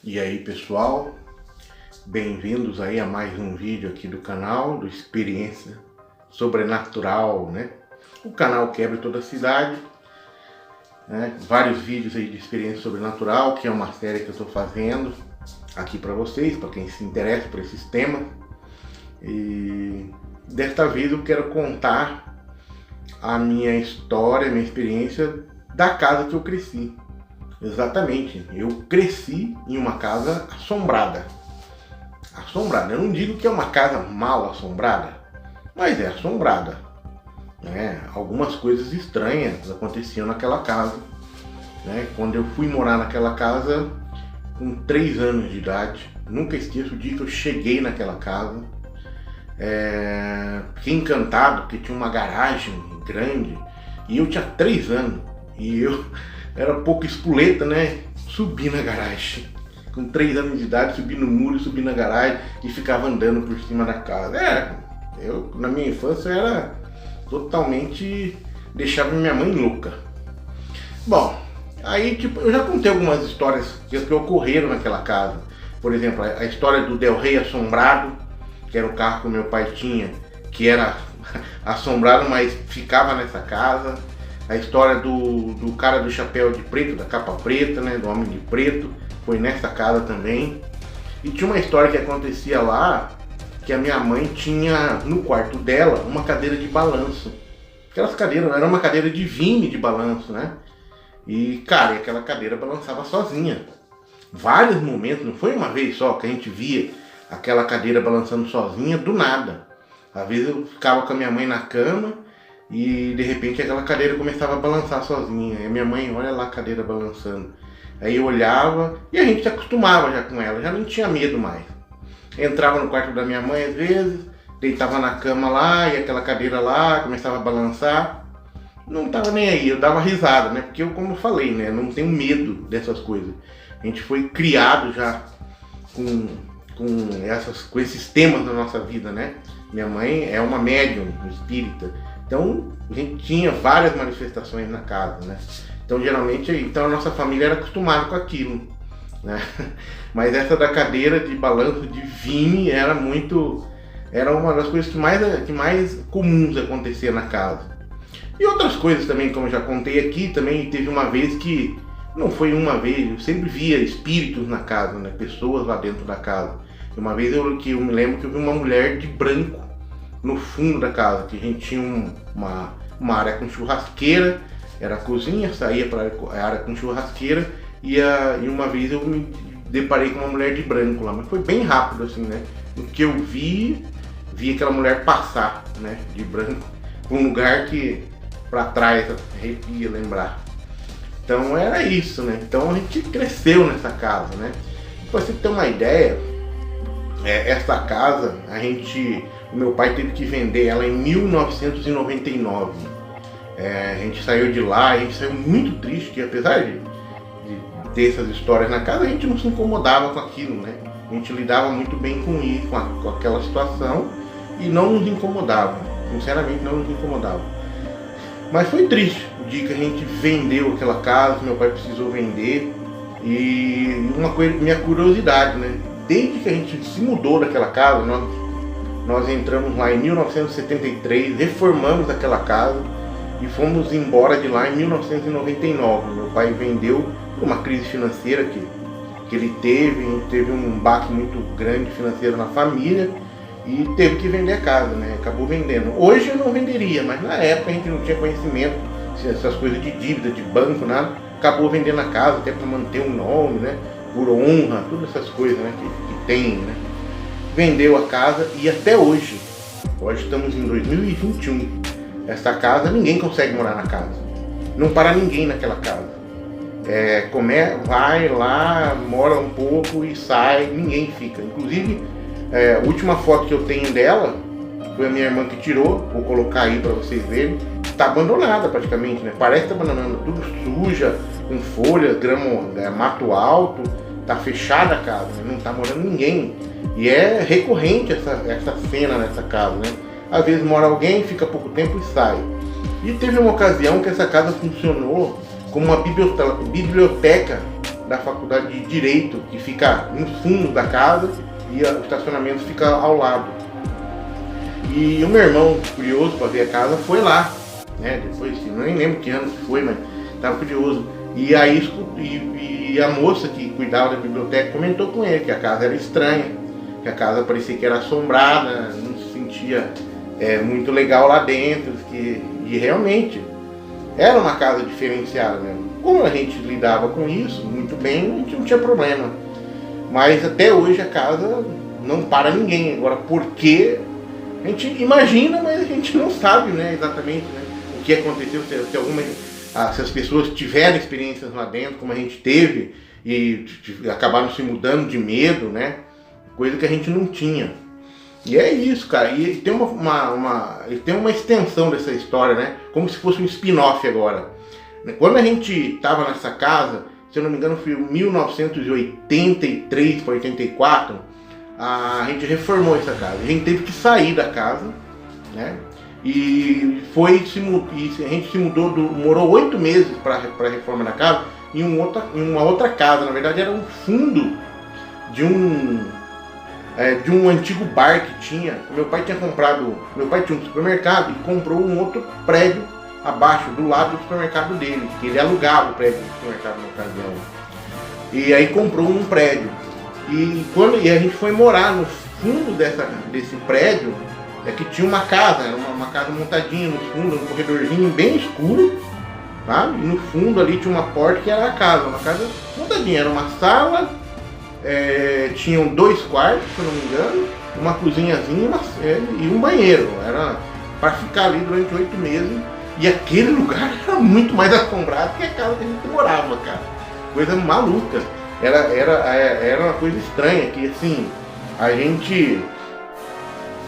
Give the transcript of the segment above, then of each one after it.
E aí pessoal, bem-vindos aí a mais um vídeo aqui do canal do Experiência Sobrenatural, né? O canal Quebra Toda a Cidade, né? Vários vídeos aí de experiência sobrenatural, que é uma série que eu estou fazendo aqui para vocês, para quem se interessa por esses temas. E desta vez eu quero contar a minha história, a minha experiência da casa que eu cresci. Exatamente, eu cresci em uma casa assombrada. Assombrada, eu não digo que é uma casa mal assombrada, mas é assombrada, né? Algumas coisas estranhas aconteciam naquela casa, né? Quando eu fui morar naquela casa com 3 anos de idade, nunca esqueço o dia que eu cheguei naquela casa. Fiquei encantado porque tinha uma garagem grande e eu tinha 3 anos e eu era pouco espoleta, né? Subi na garagem. Com 3 anos de idade, subi no muro, subi na garagem e ficava andando por cima da casa. Eu na minha infância era totalmente... deixava minha mãe louca. Bom, aí tipo, eu já contei algumas histórias que ocorreram naquela casa. Por exemplo, a história do Del Rey assombrado, que era o carro que o meu pai tinha, que era assombrado, mas ficava nessa casa. A história do cara do chapéu de preto, da capa preta, né, do homem de preto, foi nessa casa também. E tinha uma história que acontecia lá, que a minha mãe tinha no quarto dela uma cadeira de balanço. Aquelas cadeiras, era uma cadeira de vime de balanço, né? E cara, e aquela cadeira balançava sozinha. Vários momentos, não foi uma vez só que a gente via aquela cadeira balançando sozinha, do nada. Às vezes eu ficava com a minha mãe na cama e de repente aquela cadeira começava a balançar sozinha. E a minha mãe, olha lá a cadeira balançando. Aí eu olhava e a gente se acostumava já com ela, já não tinha medo mais. Entrava no quarto da minha mãe às vezes, deitava na cama lá e aquela cadeira lá começava a balançar. Não tava nem aí, eu dava risada, né? Porque eu, como eu falei, né, não tenho medo dessas coisas. A gente foi criado já com esses temas na nossa vida, né? Minha mãe é uma médium espírita, então a gente tinha várias manifestações na casa, né? Então geralmente a nossa família era acostumada com aquilo, né? Mas essa da cadeira de balanço de vime era uma das coisas que mais comuns acontecia na casa. E outras coisas também, como eu já contei aqui, também teve uma vez que, não foi uma vez, eu sempre via espíritos na casa, né? Pessoas lá dentro da casa. Uma vez eu me lembro que eu vi uma mulher de branco no fundo da casa, que a gente tinha uma área com churrasqueira, era a cozinha, saía para a área com churrasqueira, e uma vez eu me deparei com uma mulher de branco lá, mas foi bem rápido assim, né? O que eu vi aquela mulher passar, né, de branco, um lugar que para trás arrepia lembrar. Então era isso, né? Então a gente cresceu nessa casa, né? Pra você ter uma ideia, essa casa, o meu pai teve que vender ela em 1999. A gente saiu de lá, a gente saiu muito triste, que apesar de ter essas histórias na casa, a gente não se incomodava com aquilo, né? A gente lidava muito bem com isso, com aquela situação, e não nos incomodava, sinceramente não nos incomodava. Mas foi triste o dia que a gente vendeu aquela casa, meu pai precisou vender, e uma coisa, minha curiosidade, né? Desde que a gente se mudou daquela casa, nós entramos lá em 1973, reformamos aquela casa e fomos embora de lá em 1999. Meu pai vendeu por uma crise financeira que ele teve um baque muito grande financeiro na família e teve que vender a casa, né? Acabou vendendo. Hoje eu não venderia, mas na época a gente não tinha conhecimento, essas coisas de dívida, de banco, nada. Acabou vendendo a casa até para manter o nome, né? Por honra, todas essas coisas, né, que tem, né? Vendeu a casa e até hoje estamos em 2021, essa casa, ninguém consegue morar na casa. Não para ninguém naquela casa. Vai lá, mora um pouco e sai, ninguém fica. Inclusive, a última foto que eu tenho dela foi a minha irmã que tirou, vou colocar aí para vocês verem. Está abandonada praticamente, né? Parece que está abandonada, tudo suja, com folhas, grama, mato alto. Tá fechada a casa, né? Não tá morando ninguém. E é recorrente essa cena nessa casa, né? Às vezes mora alguém, fica pouco tempo e sai. E teve uma ocasião que essa casa funcionou como uma biblioteca da faculdade de Direito, que fica no fundo da casa e o estacionamento fica ao lado. E o meu irmão, curioso para ver a casa, foi lá, né? Depois, eu nem lembro que ano que foi, mas estava curioso. E aí e a moça que cuidava da biblioteca comentou com ele que a casa era estranha, que a casa parecia que era assombrada, não se sentia muito legal lá dentro, e realmente era uma casa diferenciada, né? Como a gente lidava com isso muito bem, a gente não tinha problema. Mas até hoje a casa não para ninguém. Agora, por quê? A gente imagina, mas a gente não sabe, né, exatamente, né, o que aconteceu, se as pessoas tiveram experiências lá dentro, como a gente teve, e acabaram se mudando de medo, né? Coisa que a gente não tinha. E é isso, cara. E tem uma extensão dessa história, né? Como se fosse um spin-off agora. Quando a gente estava nessa casa, se eu não me engano foi em 1983 para 84, a gente reformou essa casa. A gente teve que sair da casa, né? E a gente se mudou, morou 8 meses para a reforma da casa em uma outra casa. Na verdade era um fundo de um antigo bar que tinha. Meu pai tinha um supermercado e comprou um outro prédio abaixo, do lado do supermercado dele, que ele alugava o prédio do supermercado na ocasião. E aí comprou um prédio. E a gente foi morar no fundo desse prédio, que tinha uma casa, era uma casa montadinha no fundo, um corredorzinho bem escuro, tá? E no fundo ali tinha uma porta que era a casa, uma casa montadinha, era uma sala, tinham 2 quartos, se eu não me engano, uma cozinhazinha e um banheiro. Era para ficar ali durante 8 meses. E aquele lugar era muito mais assombrado que a casa que a gente morava, cara. Coisa maluca. Era uma coisa estranha, que assim,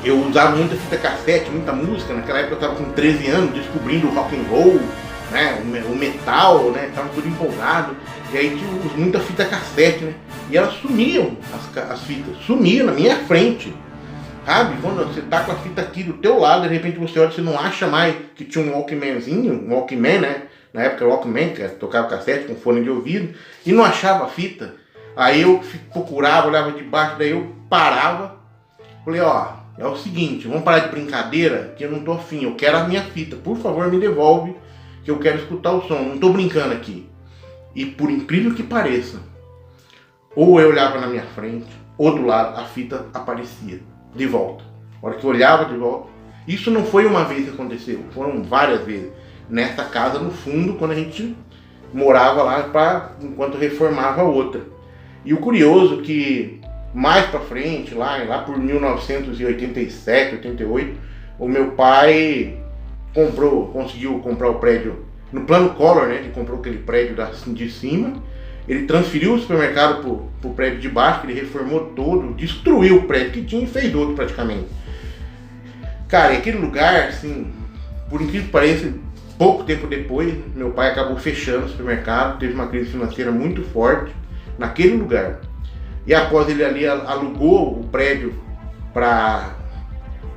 eu usava muita fita cassete, muita música. Naquela época eu estava com 13 anos, descobrindo o rock and roll, né, o metal, né, tava tudo empolgado. E aí tinha muita fita cassete, né, e elas sumiam, as fitas, sumiam na minha frente. Sabe, quando você tá com a fita aqui do teu lado, de repente você olha, você não acha mais que tinha um Walkman, né? Na época o Walkman, que tocava cassete com fone de ouvido, e não achava a fita. Aí eu procurava, olhava de baixo, daí eu parava, falei, ó, é o seguinte, vamos parar de brincadeira, que eu não tô afim, eu quero a minha fita, por favor me devolve, que eu quero escutar o som, não tô brincando aqui. E por incrível que pareça, ou eu olhava na minha frente, ou do lado, a fita aparecia de volta. A hora que eu olhava de volta, isso não foi uma vez que aconteceu, foram várias vezes. Nessa casa no fundo, quando a gente morava lá enquanto reformava outra. E o curioso que mais pra frente, lá por 1987, 88, o meu pai conseguiu comprar o prédio no plano Collor, né? Ele comprou aquele prédio de cima. Ele transferiu o supermercado pro prédio de baixo, que ele reformou todo, destruiu o prédio que tinha e fez outro praticamente. Cara, e aquele lugar, assim, por incrível que pareça, pouco tempo depois, meu pai acabou fechando o supermercado, teve uma crise financeira muito forte naquele lugar. E após ele ali alugou o prédio para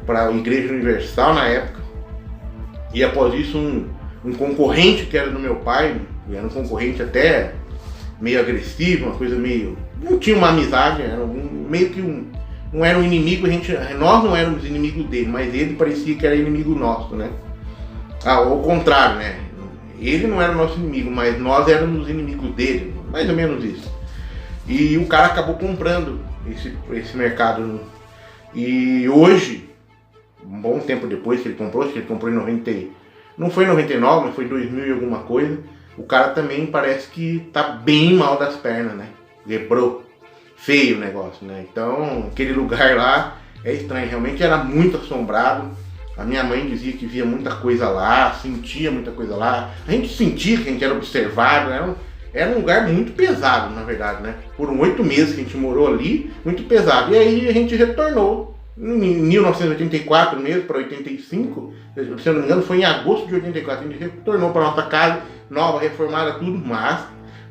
a Igreja Universal na época. E após isso um concorrente que era do meu pai, era um concorrente até meio agressivo, uma coisa meio... Não tinha uma amizade, era meio que não era um inimigo, nós não éramos inimigos dele, mas ele parecia que era inimigo nosso, né? Ao contrário, né? Ele não era nosso inimigo, mas nós éramos inimigos dele, mais ou menos isso. E o cara acabou comprando esse mercado. E hoje, um bom tempo depois que ele comprou, acho que ele comprou em 90, não foi em 99, mas foi em 2000 e alguma coisa, o cara também parece que tá bem mal das pernas, né? Quebrou. Feio o negócio, né? Então, aquele lugar lá é estranho. Realmente era muito assombrado. A minha mãe dizia que via muita coisa lá, sentia muita coisa lá. A gente sentia que a gente era observado. Era um lugar muito pesado, na verdade, né? Por 8 meses que a gente morou ali, muito pesado. E aí a gente retornou. Em 1984 mesmo, para 85, se eu não me engano, foi em agosto de 84. A gente retornou para nossa casa, nova, reformada, tudo, mas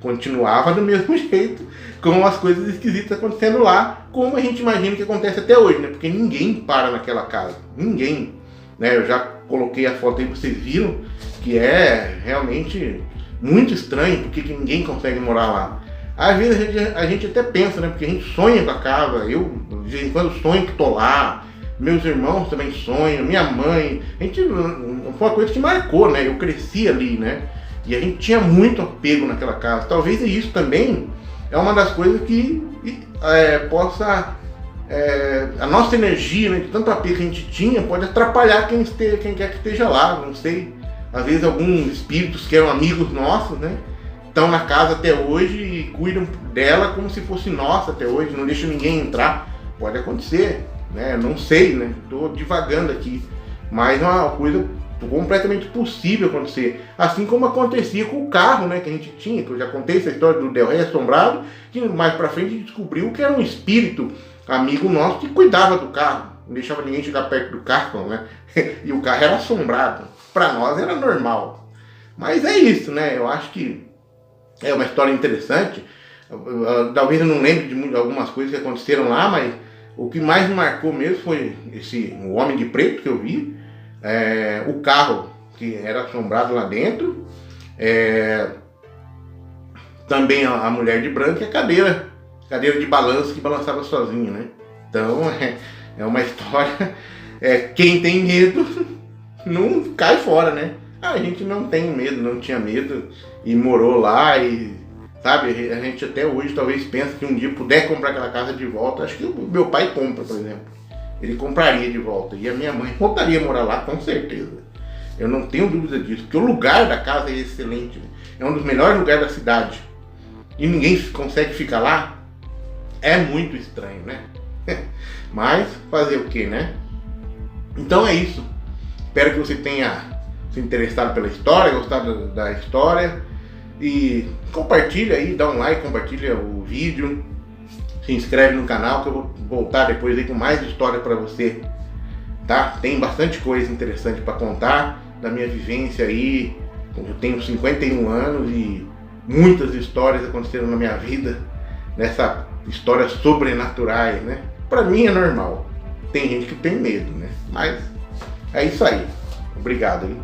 continuava do mesmo jeito, com as coisas esquisitas acontecendo lá, como a gente imagina que acontece até hoje, né? Porque ninguém para naquela casa, ninguém, né? Eu já coloquei a foto aí, vocês viram, que é realmente muito estranho, porque que ninguém consegue morar lá. Às vezes a gente até pensa, né? Porque a gente sonha com a casa. Eu, de vez em quando, sonho que tô lá. Meus irmãos também sonham, minha mãe. A gente, foi uma coisa que marcou, né? Eu cresci ali, né? E a gente tinha muito apego naquela casa. Talvez isso também é uma das coisas que possa... a nossa energia, né, de tanto apego que a gente tinha, pode atrapalhar quem quer que esteja lá. Não sei, às vezes alguns espíritos que eram amigos nossos, né, estão na casa até hoje e cuidam dela como se fosse nossa até hoje, não deixam ninguém entrar. Pode acontecer, né? Não sei, né? Estou divagando aqui, mas é uma coisa completamente possível acontecer, assim como acontecia com o carro, né, que a gente tinha, que eu já contei essa história do Del Rey assombrado, que mais pra frente a gente descobriu que era um espírito amigo nosso que cuidava do carro, não deixava ninguém chegar perto do carro, né, e o carro era assombrado, pra nós era normal. Mas é isso, né, eu acho que é uma história interessante. Talvez eu não lembre de algumas coisas que aconteceram lá, mas o que mais me marcou mesmo foi o Homem de Preto que eu vi, o carro que era assombrado lá dentro, também a mulher de branco e a cadeira de balanço que balançava sozinho, né? Então é uma história, quem tem medo não cai fora, né? A gente não tem medo, não tinha medo e morou lá e, sabe, a gente até hoje talvez pensa que um dia puder comprar aquela casa de volta. Acho que o meu pai compra, por exemplo. Ele compraria de volta. E a minha mãe voltaria a morar lá, com certeza. Eu não tenho dúvida disso. Porque o lugar da casa é excelente. Né? É um dos melhores lugares da cidade. E ninguém consegue ficar lá. É muito estranho, né? Mas fazer o que, né? Então é isso. Espero que você tenha se interessado pela história, gostado da história. E compartilha aí, dá um like, compartilha o vídeo. Se inscreve no canal que eu vou voltar depois aí com mais história para você, tá? Tem bastante coisa interessante para contar da minha vivência aí. Eu tenho 51 anos e muitas histórias aconteceram na minha vida, nessa histórias sobrenaturais, né? Para mim é normal. Tem gente que tem medo, né? Mas é isso aí. Obrigado, hein?